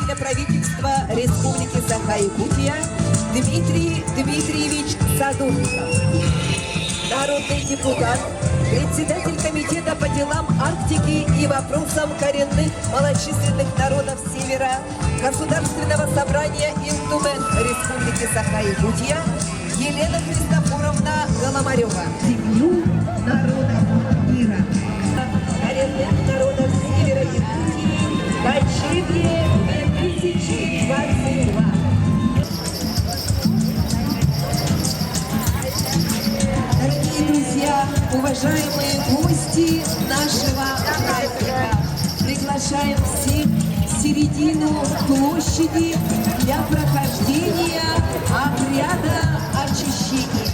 председателя правительства Республики Саха-Якутия Дмитрий Дмитриевич Садовников. Народный депутат, председатель комитета по делам Арктики и вопросам коренных малочисленных народов Севера Государственного собрания Индумен Республики Саха-Якутия Елена Христофоровна Голомарева. Семью народов мира. Коренных народов Севера Якутии Кочевье 2022. Дорогие друзья, уважаемые гости нашего праздника, приглашаем всех в середину площади для прохождения обряда очищения.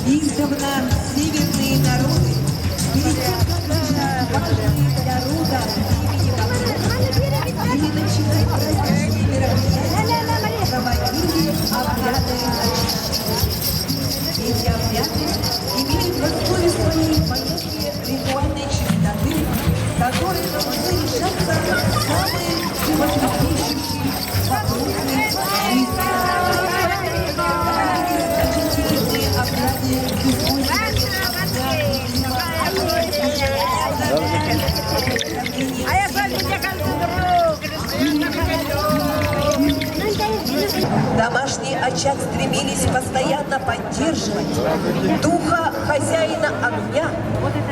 Издавна северные народы перед тем, как важные для рода или начинать праздничные мероприятия, проводили обряды очищения. Эти обряды имеют в основе своей понятие ритуальной чистоты, которые должны решаться самые животрепещущие вопросы жизни. Значительные обряды домашний очаг стремились постоянно поддерживать духа хозяина огня,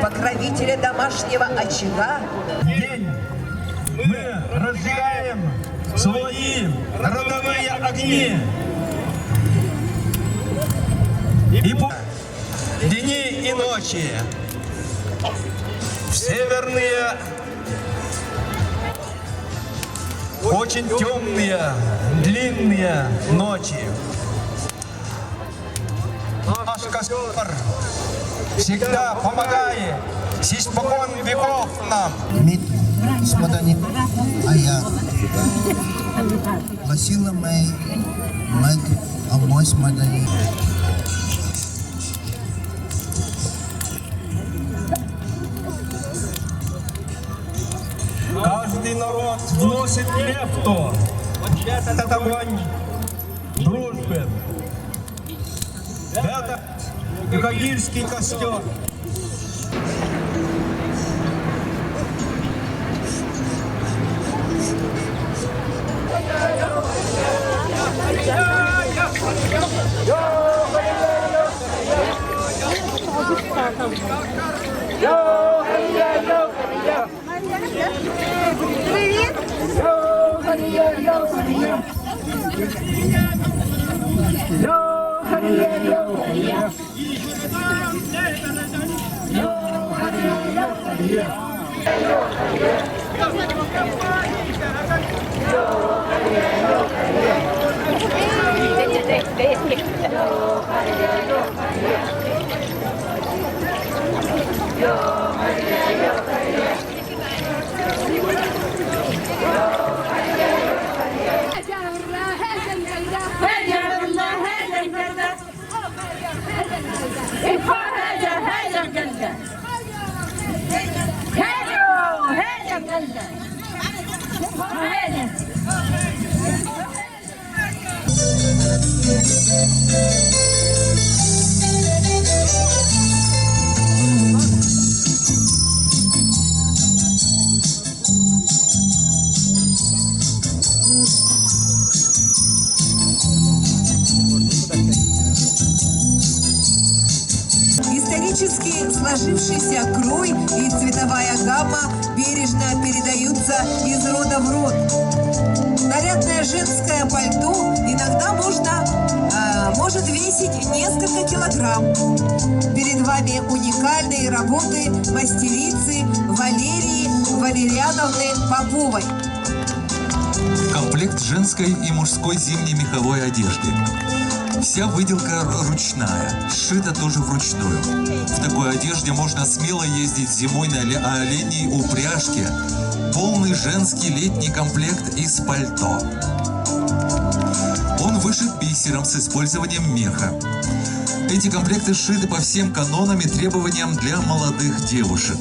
покровителя домашнего очага. День мы разжигаем свои родовые огни. И дни и ночи в северные, очень темные, длинные ночи. Наш костер всегда помогает с испокон веков нам. Смаданик Ая Васила Мэй Мэг Амой Смаданик. Каждый народ вносит лепту в этот огонь дружбы. Это Игагильский костер. Исторически сложившийся крой и цветовая гамма бережно передаются из рода в род. Нарядное женское пальто иногда может весить несколько килограмм. Перед вами уникальные работы мастерицы Валерии Валерьяновны Поповой. Комплект женской и мужской зимней меховой одежды. Вся выделка ручная, сшита тоже вручную. В такой одежде можно смело ездить зимой на оленей упряжке. Полный женский летний комплект из пальто. Он вышит бисером с использованием меха. Эти комплекты сшиты по всем канонам и требованиям для молодых девушек.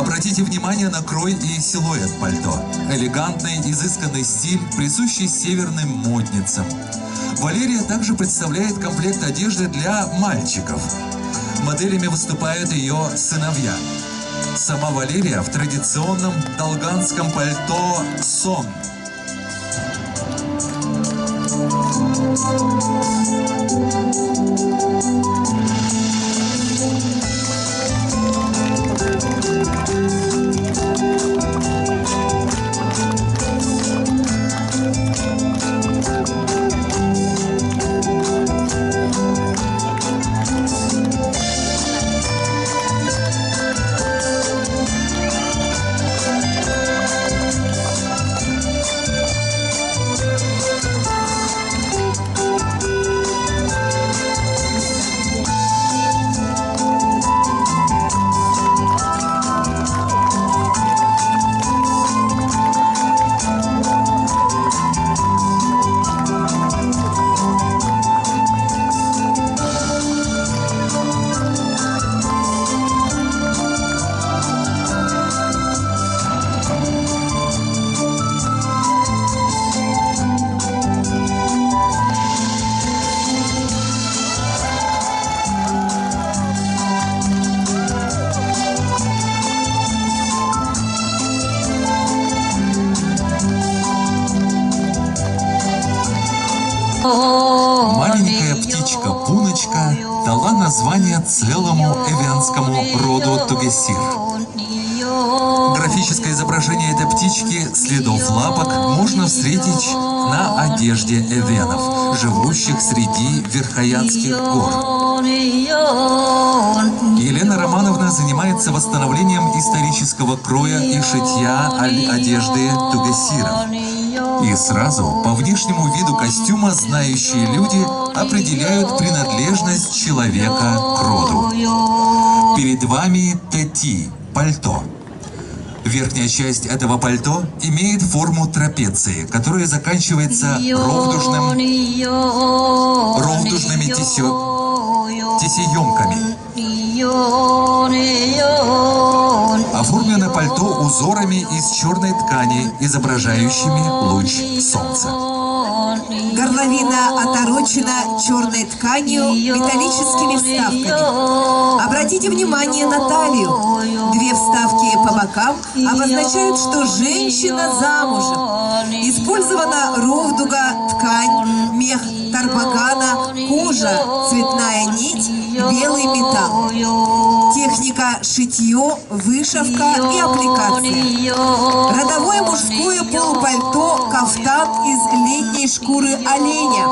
Обратите внимание на крой и силуэт пальто. Элегантный, изысканный стиль, присущий северным модницам. Валерия также представляет комплект одежды для мальчиков. Моделями выступают ее сыновья. Сама Валерия в традиционном долганском пальто «Сон». Маленькая птичка Пуночка дала название целому эвианскому роду тугесир. Графическое изображение этой птички, следов лапок, можно встретить на одежде эвенов, живущих среди Верхоянских гор. Елена Романовна занимается восстановлением исторического кроя и шитья одежды тугесиров. И сразу по внешнему виду костюма знающие люди определяют принадлежность человека к роду. Перед вами тети – пальто. Верхняя часть этого пальто имеет форму трапеции, которая заканчивается ровдужными тесеемками. Оформлено пальто узорами из черной ткани, изображающими луч солнца. Горловина оторочена черной тканью, металлическими вставками. Обратите внимание на талию. 2 вставки по бокам обозначают, что женщина замужем. Использована ровдуга, ткань, мех тарбагана, кожа, цветная нить, белый металл. Техника шитье, вышивка и аппликация. Родовое мужское полупальто кафтан из летней шкуры оленя.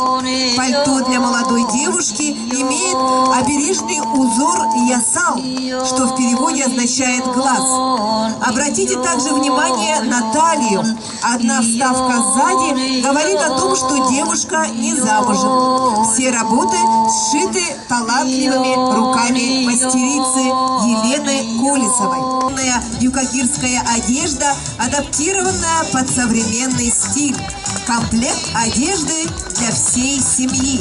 Пальто для молодой девушки имеет обережный узор ясал, что в переводе означает глаз. Обратите также внимание на талию. Одна вставка сзади говорит о том, что девушка не замужем. Все работы сшиты талантливыми руками мастерицы Елены Колесовой. Юкагирская одежда, адаптированная под современный стиль. Комплект одежды для всей семьи.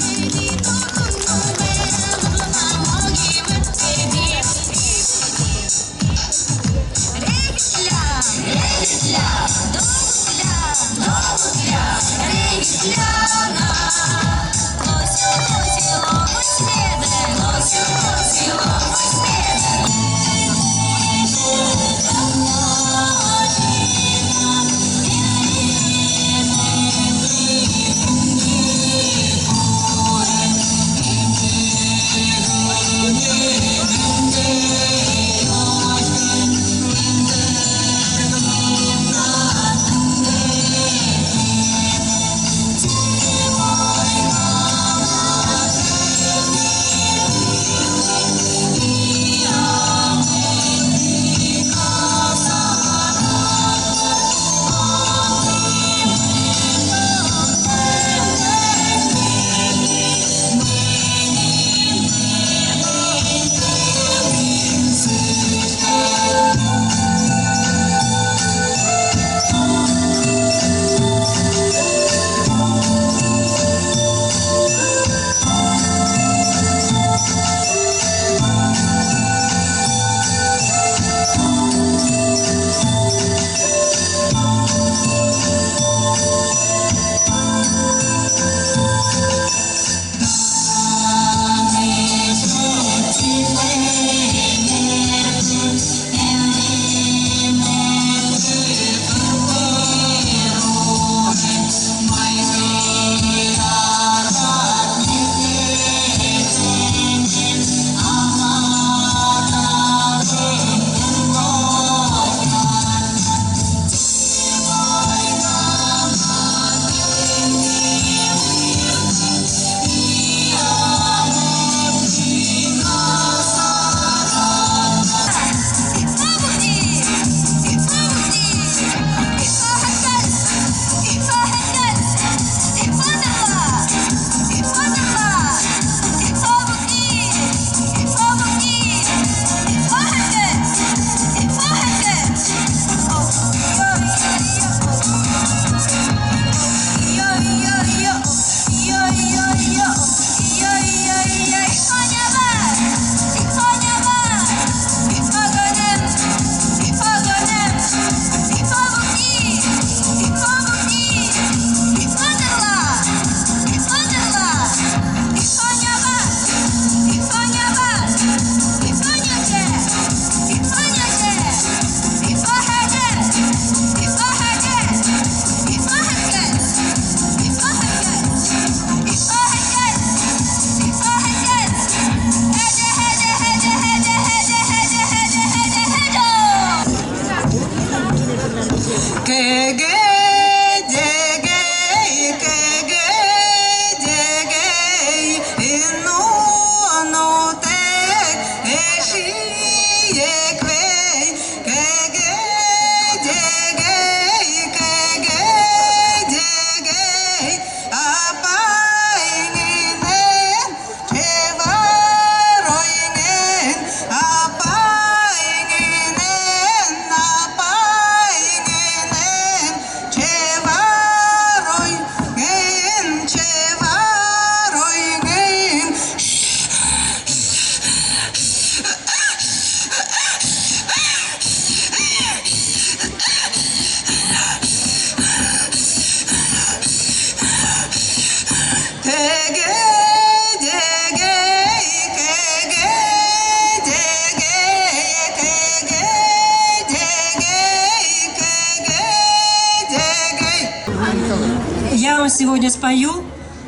Я вам сегодня спою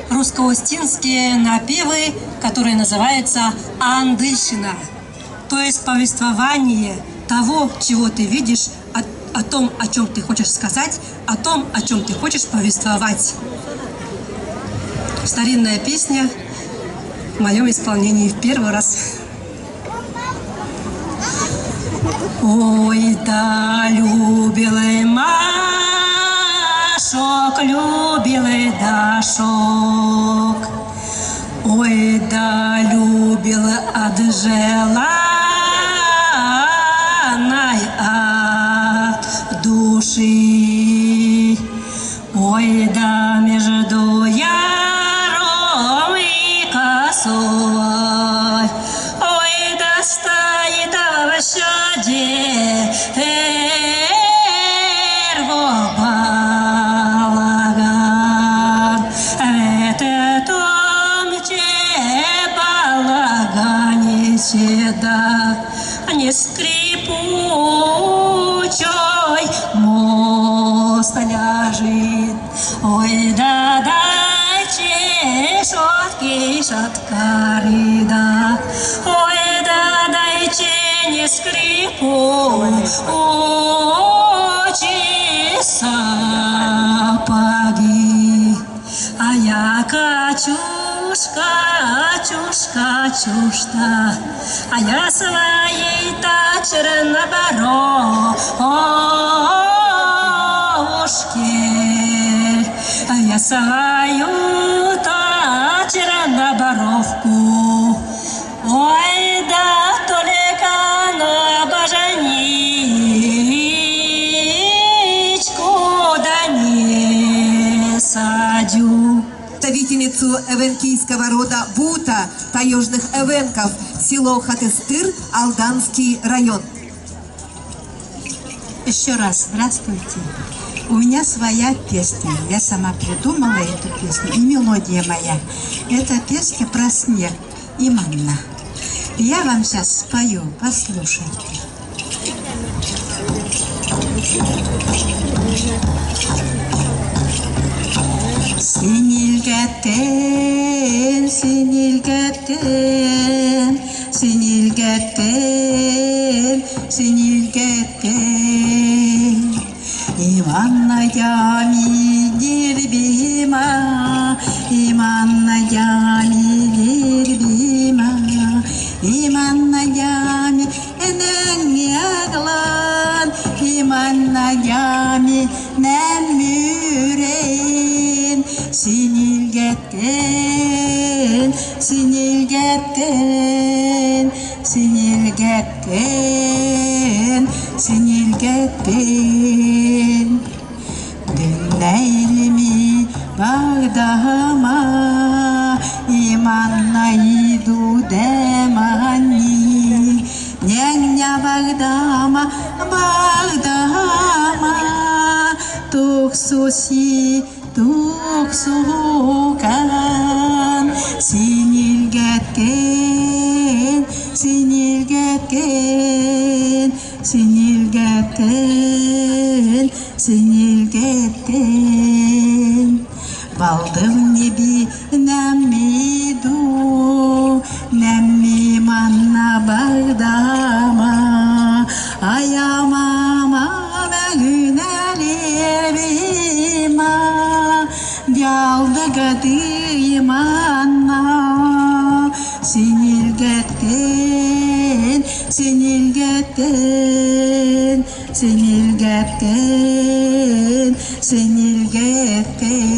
русско-остинские напевы, которые называются «Андышина», то есть повествование того, чего ты видишь, о том, о чем ты хочешь сказать, о том, о чем ты хочешь повествовать. Старинная песня в моем исполнении в первый раз. Ой, да любила Машок, любила Дашок. Ой, да любила Аджела от души. Ой, да между яром и косой. Ой, да стоит в щаде балаган. В этом балагане седа не скрипучой мост ляжет. Ой, да дайте шотки шаткари, да. Ой, да дайте не скрипучие сапоги. А я качушка, качушка, чушта, а я своей тачер на барошке, а я свою тачер на боровку. Ой, да только на боженичку да не садю. Представительницу эвенкийского рода Бута, таежных эвенков, село Хатыстыр, Алданский район. Еще раз здравствуйте. У меня своя песня. Я сама придумала эту песню. И мелодия моя. Это песня про снег и манна. И я вам сейчас спою. Послушайте. Sinilgetten, sinilgetten, sinilgetten, sinilgetten. İmanla camidir bima, imanla camidir bima, imanla cami enen yağlan, imanla cami nem müreyin. Sinilgetten, sinilgetten, sinilgetten, sinilgetten. Dinleylimi bağdama, imanla idu demani. Nenya bağdama, bağdama, tuksusi, tuksukan. Sinilgetten, sinilgetten, sinilgetten, sinilgetten. Baldım nebi nemmidu, nemmi manna bağdama. Ayamama ve güneli geldi manna sinilgetken sinilgetken sinilgetken sinilgetken.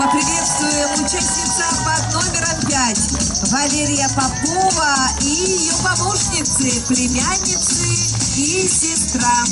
Поприветствуем участница под номером 5 Валерия Попова и ее помощницы, племянницы и сестра.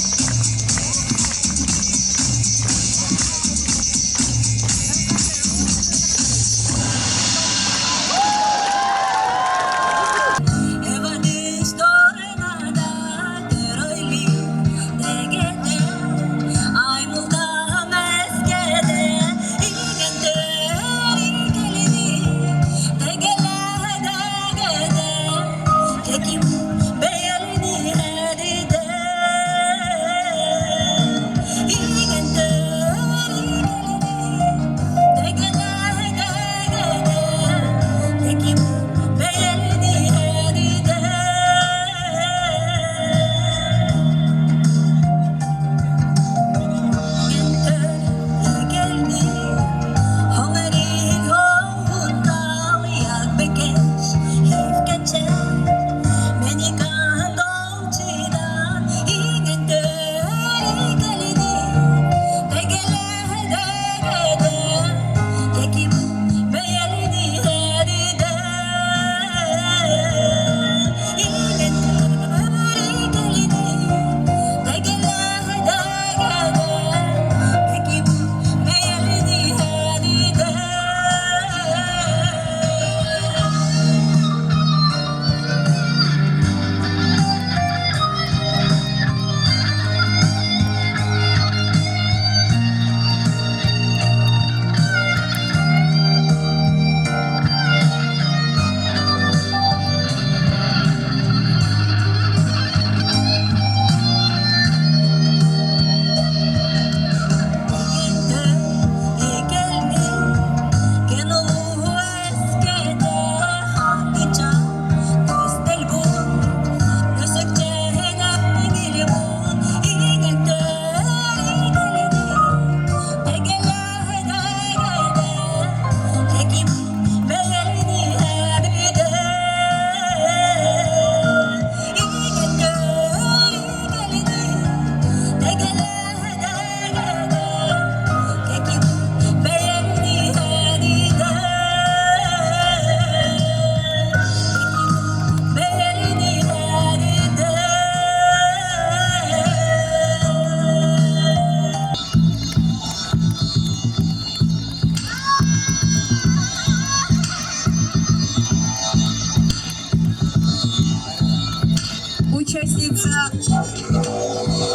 участница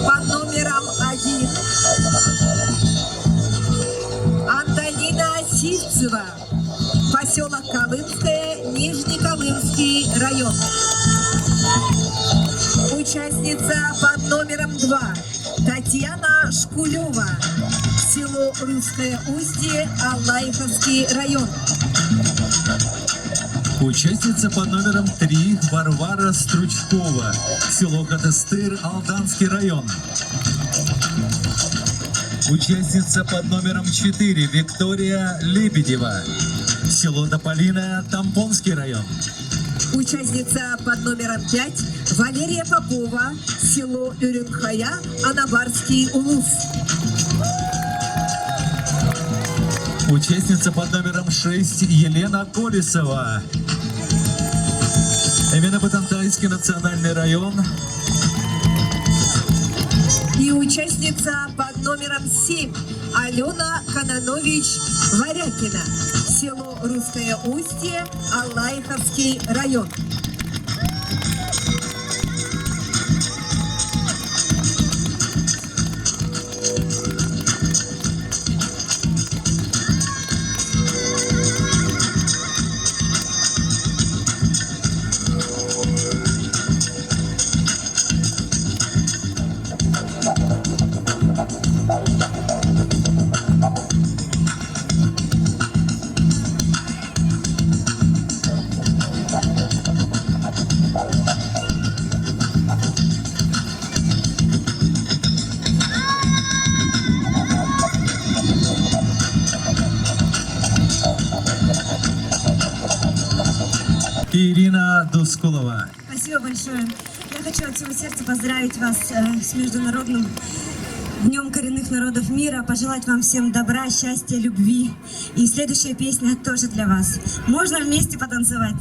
под номером 1 Антонина Сивцева, поселок Колымское, Нижнеколымский район. Участница под номером 2 Татьяна Шкулева, село Русское Устье, Аллаиховский район. Участница под номером 3 Варвара Стручкова, село Катастыр, Алданский район. Участница под номером 4 Виктория Лебедева, село Тополиное, Тампонский район. Участница под номером 5 Валерия Попова, село Юрюнхая, Анабарский улус. Участница под номером 6 Елена Колесова, Эмино-Батантайский национальный район. И участница под номером 7 Алена Кананович-Варякина, село Русское Устье, Аллаиховский район. Ирина Дускулова. Спасибо большое. Я хочу от всего сердца поздравить вас с Международным Днем коренных народов мира, пожелать вам всем добра, счастья, любви. И следующая песня тоже для вас. Можно вместе потанцевать?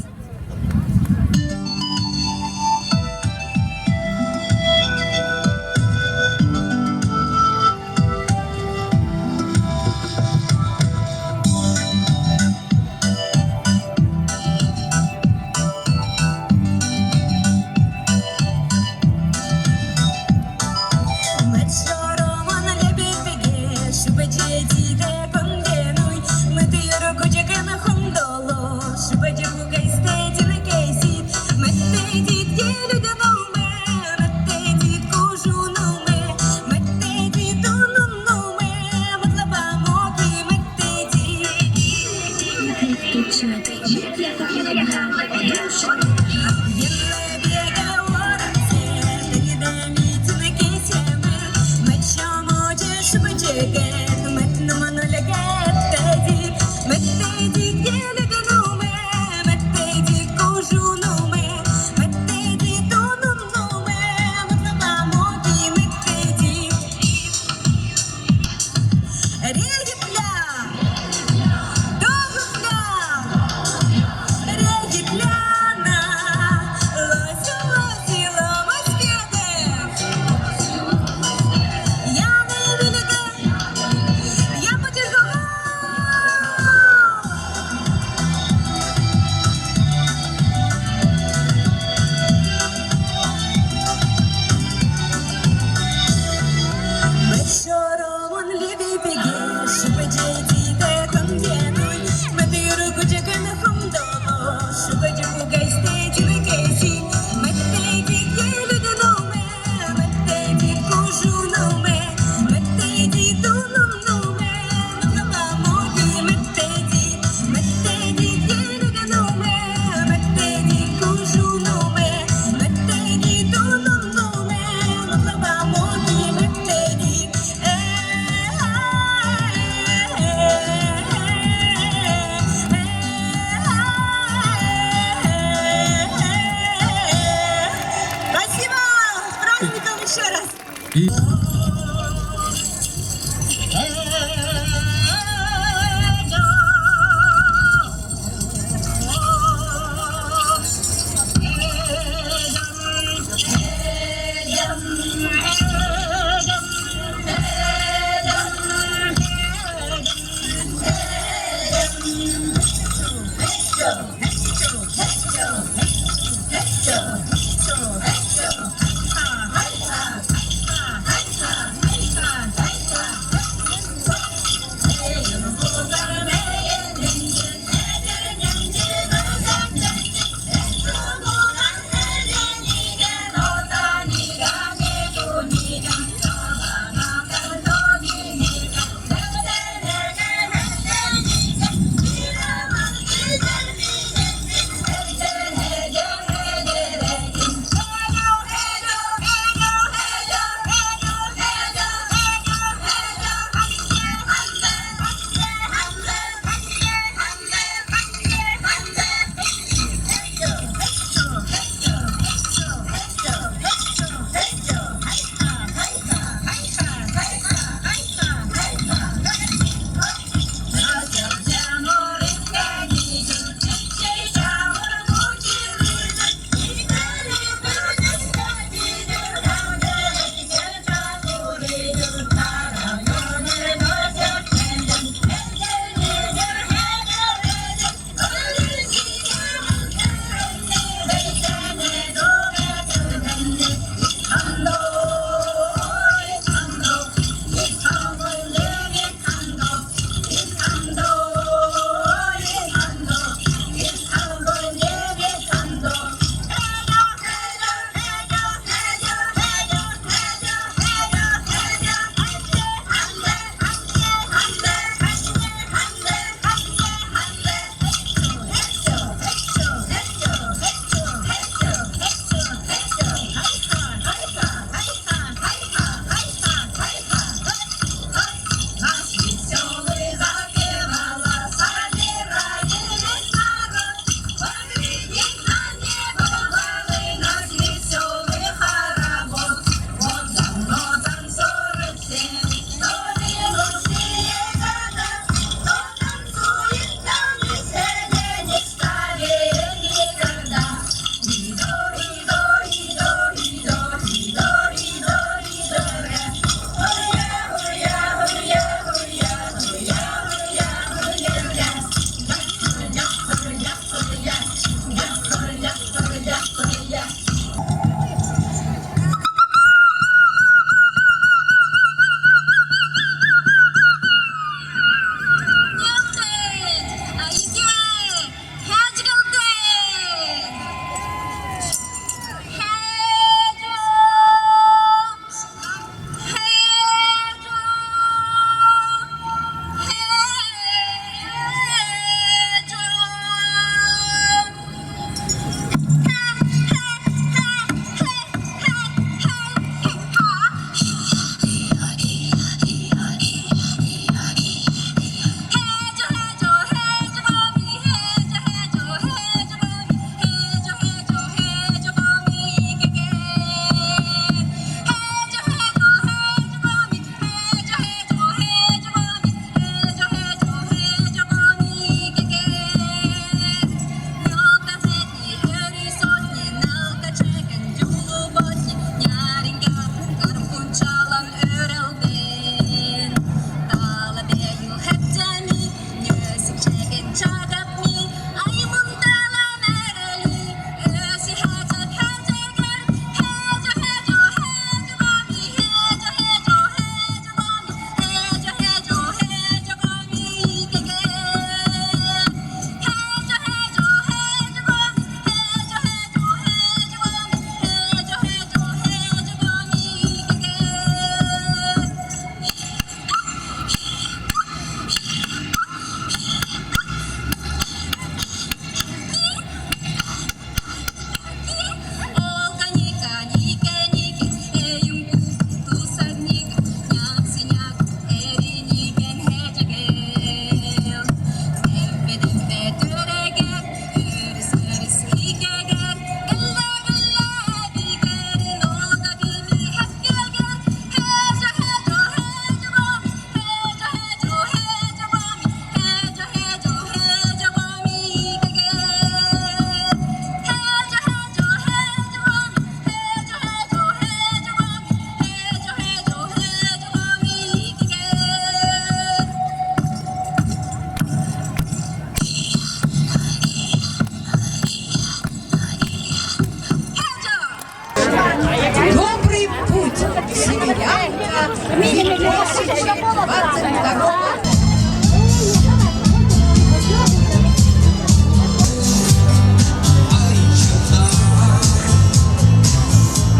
Минимум 22.